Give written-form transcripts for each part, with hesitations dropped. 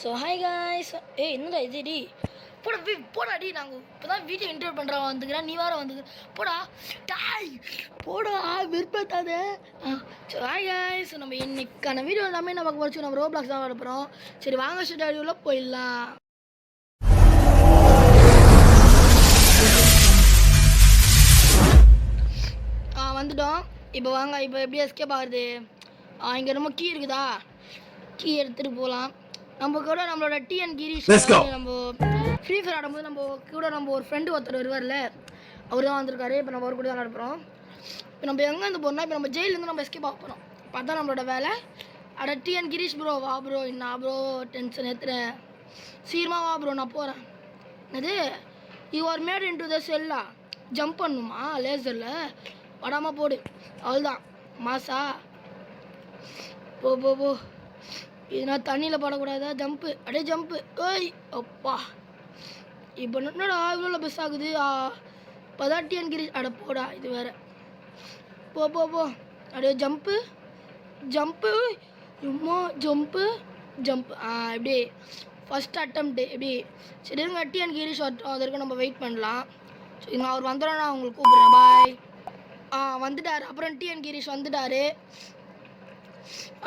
So hi guys. என்னடா இது D போடா போடா டி. நாங்கள் இப்போ தான் வீட்டை இன்டர்வியூ பண்ணுறோம் வந்துக்கிறேன், நீ வேறு வந்துக்கு போடா டாய் போடா விருப்பத்தாத. ஸோ ஹாய் காய்ஸ், நம்ம இன்னைக்கான வீடியோ எல்லாமே நமக்கு வச்சு நம்ம ரோப்ளாக்ஸ் தான் வரப்போகிறோம். சரி வாங்க ஸ்டுடியோவில் போயிடலாம். வந்துட்டோம். இப்போ வாங்க, இப்போ எப்படி எஸ்கேப் ஆகுது? இங்கே ரொம்ப கீ இருக்குதா, கீ எடுத்துகிட்டு போகலாம். நம்ம கூட நம்மளோட டிஎன் கிரீஷ் நம்ம ஃப்ரீ ஃபயர் ஆடும்போது நம்ம கூட நம்ம ஒரு ஃப்ரெண்டு ஒருத்தர் வருவார்ல, அவர் தான் வந்திருக்காரு. இப்போ நம்ம அவர் கூட தான் நடப்புறோம். இப்போ நம்ம எங்கேருந்து போகிறோம்னா, இப்போ நம்ம ஜெயிலேருந்து நம்ம எஸ்கேப் ஆக போகிறோம். இப்போ அதான் நம்மளோட வேலை. அட டிஎன் கிரீஷ் ப்ரோ வா ப்ரோ. என்ன ப்ரோ டென்ஷன் ஏற்றுறேன், சீக்கிரமாக வா ப்ரோ, நான் போகிறேன். என்னது you are made in to the செல்லா, ஜம்ப் பண்ணுமா லேசரில், வடாமல் போடு, அவ்வளோதான் மாசா. போ போ போ, இதுனா தண்ணியில் படக்கூடாதா? ஜம்ப்பு, அப்படியே ஜம்ப்பு. ஓய் அப்பா, இப்போ என்னடா இவ்வளோ பெஸ் ஆகுது? பதாட்டியன் கிரி அட போடா, இது வேறு. போ போ போ, அப்படியே ஜம்ப்பு ஜம்ப்பு, சும்மா ஜம்ப்பு ஜம்ப். எப்படி ஃபஸ்ட் அட்டம்ப்ட்டு எப்படி? சரி இருங்க, டிஎன் கிரி ஷார்ட் அதற்கு நம்ம வெயிட் பண்ணலாம். சரிங்க, அவர் வந்துடும், நான் உங்களுக்கு கூப்பிட்றேன். பாய். வந்துட்டார். அப்புறம் டிஎன் கிரீஷ் வந்துட்டார்.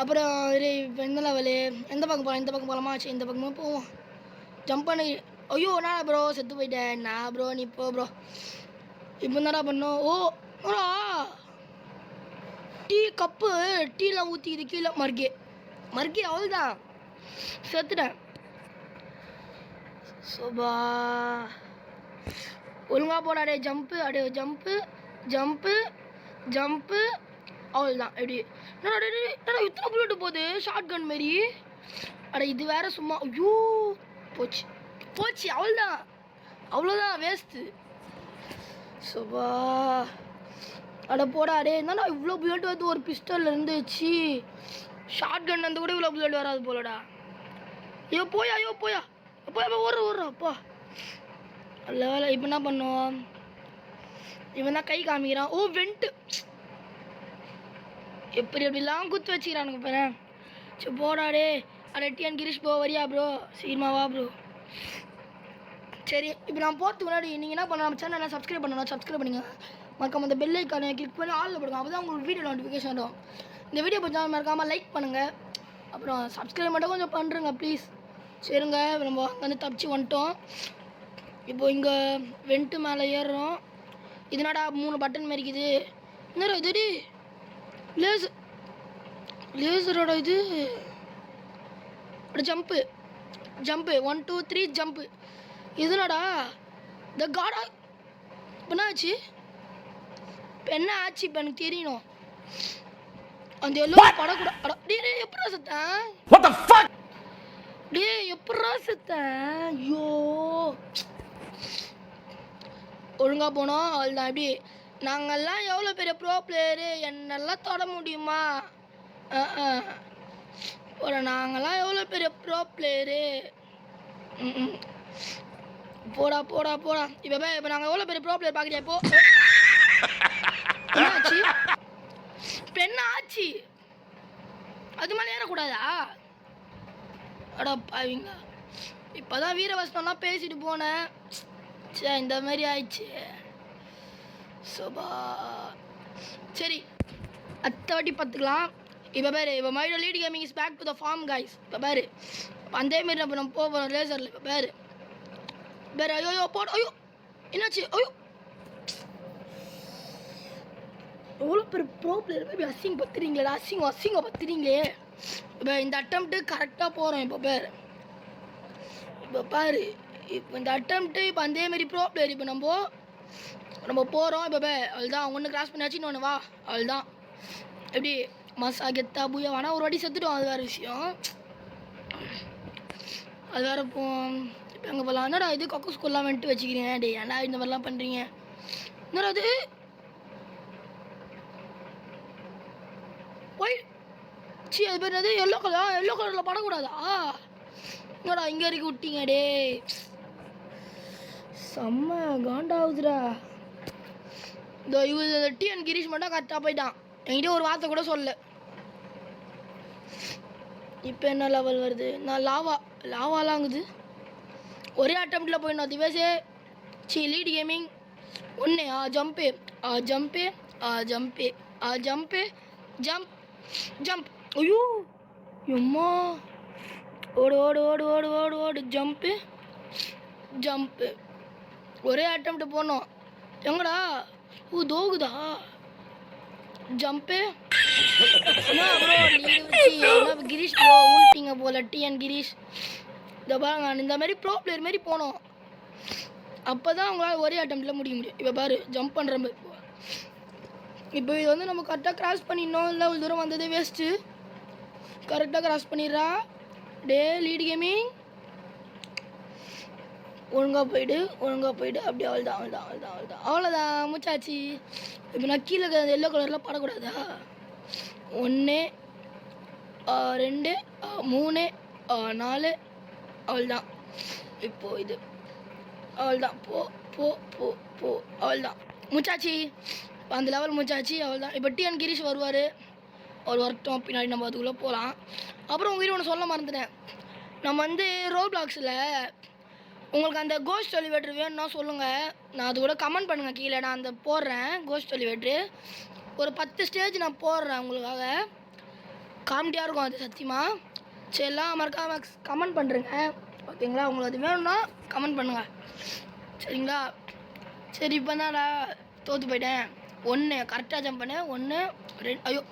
அப்புறம் இப்போ எந்த லெவலு, எந்த பக்கம் போகலாம்? இந்த பக்கம் போகலாமா? சரி இந்த பக்கமாக போவோம். ஜம்ப் பண்ணி, ஐயோ நான் ப்ரோ செத்து போயிட்டேன். நான் ப்ரோ நீ போ ப்ரோ. இப்போ என்னடா பண்ணோம்? ஓடா டீ கப்பு, டீலாம் ஊற்றிக்கிது கீழே, மறுக்கி அவ்வளோதான், செத்துட்டேன். சோபா ஒழுங்காக போடா. அடே ஜம்ப்பு, அடே ஜம்ப்பு ஜம்ப்பு ஜம்ப்பு, அவ்வளோதான். எப்படி என்னடா இத்தனை புல்லட்டு போகுது ஷார்ட் கன் மாரி? அட இது வேற சும்மா. ஐயோ போச்சு போச்சு, அவ்வளோதான் வேஸ்ட்டு. சோபா அட போடா. அடே என்னடா இவ்வளோ புல்லட் வந்து ஒரு பிஸ்டலில் இருந்துச்சு, ஷார்ட் கன் வந்து கூட இவ்வளோ புல்லட் வராது போலடா. ஐயோ போயா ஓடுறப்பா. நல்ல வேலை. இப்போ என்ன பண்ணுவோம்? இவன் தான் கை காமிக்கிறான். வெண்ட்டு எப்படிலாம் குத்து வச்சுக்கிறானுங்க பாரு. சரி போடாடே. அட டிஎன் கிரீஷ் ப்ரோ வரியா ப்ரோ? சீக்கிரமா வா ப்ரோ. சரி இப்போ நான் போகிறதுக்கு முன்னாடி நீங்கள் என்ன பண்ணணும், நம்ம சேனலை சப்ஸ்கிரைப் பண்ணணும். சப்ஸ்கிரைப் பண்ணுங்க, மறக்காம அந்த பெல் ஐக்கானை கிளிக் பண்ணி ஆளில் போடுங்க. அப்போ தான் உங்களுக்கு வீடியோ நோட்டிஃபிகேஷன் வரும். இந்த வீடியோ பற்றி மறக்காமல் லைக் பண்ணுங்கள், அப்புறம் சப்ஸ்கிரைப் மட்டும் கொஞ்சம் பண்ணுறேங்க ப்ளீஸ். சரிங்க, நம்ம அங்கேருந்து தப்பிச்சு வந்துட்டோம். இப்போது இங்கே வெண்ட்டு மேலே ஏறுறோம். இதனாடா 3 பட்டன் மாரிக்குது. என்னடா இது? லேசரோட இது. Jump 1 2 3 jump. இதுனாடா த காடா. என்ன ஆச்சு? இப்போ எனக்கு தெரியணும். அந்த எல்லோ படக்கூட. எப்படா செத்தேன்? எப்படா செத்தேன்? ஐயோ ஒழுங்காக போனோம், அவ்வளோதான். எப்படி நாங்கள்லாம் எவ்வளோ பெரிய ப்ரோ பிளேயரு, என்னெல்லாம் தொட முடியுமா? நாங்கள்லாம் எவ்வளோ பெரிய ப்ரோ பிளேயரு. போடா. இப்போ நாங்கள் எவ்வளோ பெரிய ப்ரோ பிளேயர் பார்க்குறியா? இப்போ என்ன ஆச்சு? அது மேலே ஏறக்கூடாதா? அடா பாவிங்க, இப்போ தான் வீரவசனம்லாம் பேசிட்டு போனேன். சே இந்த மாதிரி ஆயிடுச்சு. சோபா சரி, அடுத்த வாட்டி பார்த்துக்கலாம். இப்போ பாரு, இப்போ மைடோ lead gaming is back to the form guys. இப்போ பாரு, அதே மாரி நம்ம போகிறோம் லேசரில். இப்போ பாரு. ஐயோ போட. ஐயோ என்னாச்சு? ஐயோ எவ்வளோ பெரிய ப்ரோ பிளேயர் போய் அசிங்க பத்துறீங்களா? அசிங்க பத்துறீங்களே. இப்போ இந்த அட்டம்ப்ட்டு கரெக்டாக போகிறோம். இப்போ பாரு, இப்போ இந்த அட்டம்ப்ட்டு இப்போ அதேமாரி ப்ரோ பிளேயர். இப்போ நம்ம போகிறோம். இப்போ அவ்வளோதான், ஒன்று கிராஸ் பண்ணியாச்சு, இன்னொன்று வா, அவ்வளோதான். எப்படி மசா கெத்தா பூயா வேணா ஒரு வாட்டி செத்துட்டோம், அது வேறு விஷயம். அது வேறு இப்போ எங்கே போகலாம்? என்னடா இது கொக்கு ஸ்கூல்லாம் வந்துட்டு வச்சுக்கிறீங்க? டே ஏன்டா இந்த மாதிரிலாம் பண்ணுறீங்க? என்னடா அது? அது பேர் என்னது? எல்லோ கலரில் படக்கூடாதா? என்னடா இங்கே இறக்கி விட்டீங்க? டே செம்ம காண்டாவுதுடா. இந்த டிஎன் கிரீஷ் மட்டும் கரெக்டாக போயிட்டான், என்கிட்ட ஒரு வார்த்தை கூட சொல்ல. இப்போ என்ன லெவல் வருது? நான் லாவா லாவாலாங்குது. ஒரே அட்டம்ப்டில் போயிடணும் திவேஷே. Lead gaming. ஒன்று jump jump jump jump jump jump. ஐயோ எம்மா, ஓடு ஓடு ஓடு ஓடு ஓடு ஓடு. Jump jump. ஒரே அட்டம்ப்ட் போனோம். எங்கடா? தோகுதா? ஜம்ப்பு. என்ன ப்ரோ என்ன கிரீஷ் ப்ரோ ஊட்டிங்க போல டிஎன் கிரீஷ். இதை பாருங்க, இந்த மாதிரி ப்ரோ பிளேயர் மாதிரி போனோம். அப்போ தான் அவங்களால ஒரே அட்டம்ப்டில் முடிக்க முடியும். இப்போ பாரு ஜம்ப் பண்ணுற மாதிரி. இப்போ இது வந்து நம்ம கரெக்டாக கிராஸ் பண்ணிடணும். இல்லை ஒரு தூரம் வந்ததே வேஸ்ட்டு. கரெக்டாக கிராஸ் பண்ணிடுறா. Lead gaming. ஒழுங்காக போயிடு அப்படியே. அவ்வளோதான் முச்சாச்சு. இப்போ நான் கீழே எல்லோ கலரில் படக்கூடாதா? 1 2 3 4 அவ்வளோதான். இப்போ இது அவ்வளோதான். போ போ போ போ அவ்வளோதான் முச்சாச்சு. அந்த லெவல் முச்சாச்சு. அவ்வளோதான். இப்போ டிஎன் கிரீஷ் வருவார். அவர் வரட்டும், பின்னாடி நம்ம அதுக்குள்ளே போகலாம். அப்புறம் உங்கள் ஒன்று சொல்ல மறந்துட்டேன். நம்ம வந்து ரோப்ளாக்ஸில் உங்களுக்கு அந்த கோஸ்ட் எலிவேட்ரு வேணும்னா சொல்லுங்கள். நான் அது கூட கமெண்ட் பண்ணுங்கள் கீழே. நான் அந்த போடுறேன் கோஸ்ட் எலிவேட்ரு. ஒரு 10 ஸ்டேஜ் நான் போடுறேன் உங்களுக்காக. காமெடியாக இருக்கும் அது சத்தியமாக. சரி, எல்லாம் மறக்காம கமெண்ட் பண்ணுறேங்க ஓகேங்களா? உங்களுக்கு அது வேணும்னா கமெண்ட் பண்ணுங்கள் சரிங்களா? சரி, இப்போ தான்டா தோற்று போயிட்டேன். 1 கரெக்டாக ஜம்ப் பண்ணேன். 1 2 ஐயோ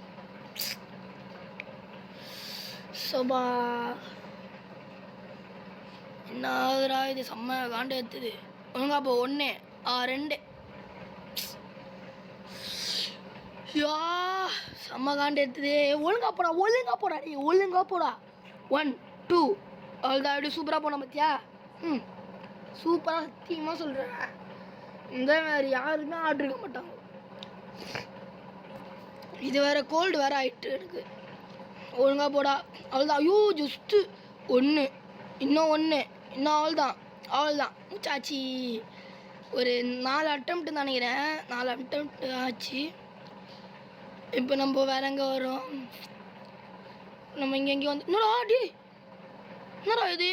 சோபா. என்ன ஆகுதுடா இது? செம்ம காண்டு எடுத்துது. ஒழுங்கா போ. 1 2 யா செம்ம காண்டு எடுத்துது. ஒழுங்கா போடா நீ. ஒழுங்கா போடா. 1 2 அவ்வளோதான். எப்படி சூப்பராக போன பார்த்தியா? சூப்பராக சத்தியமாக சொல்கிறேன். இந்த மாதிரி யாருமே ஆர்டர் இருக்க மாட்டாங்க. இது வேறு கோல்டு வேறு ஆகிட்டு எனக்கு. ஒழுங்கா போடா. அவ்வளோதான். ஐயோ ஜஸ்ட்டு 1 இன்னும் 1 இன்னும் அவ்வளோதான் முச்சாச்சு. ஒரு 4 அட்டம்ப்ட் நினைக்கிறேன். 4 அட்டம்ப்ட் ஆச்சு. இப்போ நம்ம வேற எங்கே வரோம்? நம்ம இங்கே வந்து என்னடா இது?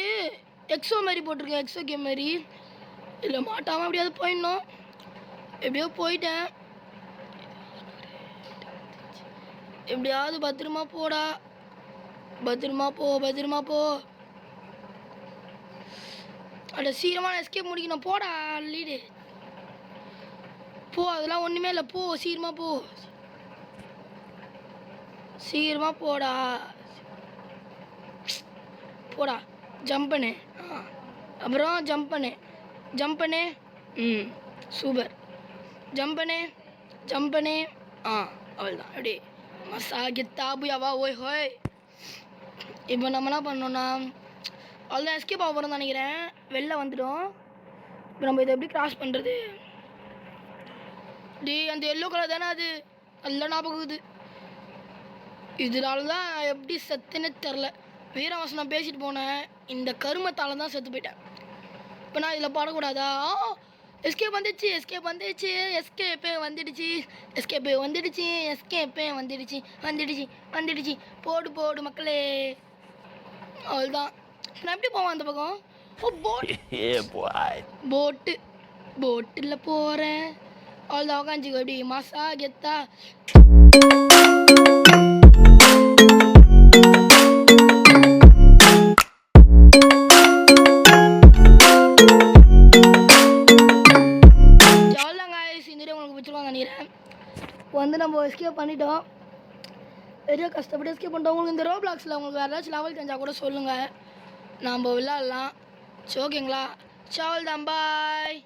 எக்ஸோ மாதிரி போட்டிருக்கேன். எக்ஸோ கேம் மாதிரி. இல்லை மாட்டாமல் எப்படியாவது போயிடணும். எப்படியோ போயிட்டேன். எப்படியாவது பத்திரமா போடா. பத்திரமா போ. அட சீக்கிரமாக எஸ்கேப் முடிக்கணும். போடா லீடு போ. அதெல்லாம் ஒன்றுமே இல்லை. போ சீக்கிரமாக போடா. ஜம்ப் பண்ணு. அப்புறம் ஜம்ப் பண்ணு. சூப்பர். ஜம்ப் பண்ணு. அவ்வளோதான். அப்படியே மசா கெத்தா புயாவா ஓய் ஹோய். இப்போ நம்ம என்ன பண்ணோன்னா அவ்வளோதான். எஸ்கேப் ஆக போகிறோம்னு நினைக்கிறேன். வெளில வந்துட்டோம். இப்போ நம்ம இதை எப்படி கிராஸ் பண்ணுறது? அந்த எல்லோ கலர் தானே அது? நல்லா ஞாபகம். இதனால தான் எப்படி செத்துன்னு தெரில. வீரவாசனம் பேசிட்டு போனேன். இந்த கருமத்தால் தான் செத்து போயிட்டேன். இப்போ நான் இதில் பாடக்கூடாதா? எஸ்கேப் வந்துடுச்சு. போடு மக்களே. அவ்வளோதான். நான் எப்படி போவேன் அந்த பக்கம்? போட்டில் போகிறேன். அவ்வளோதான். உக்காஞ்சிக்கோ. எப்படி மசா கெத்தா. வந்து நம்ம எஸ்கேப் பண்ணிட்டோம். பெரிய கஷ்டப்பட்டு எஸ்கேப் பண்ணிட்டோம். உங்களுக்கு இந்த ரோப்ளாக்ஸில் உங்களுக்கு வேறு ஏதாச்சும் லெவல் தெரிஞ்சால் கூட சொல்லுங்கள். நம்ம விளாட்லாம். சரி ஓகேங்களா? சாவல் தான். பாய்.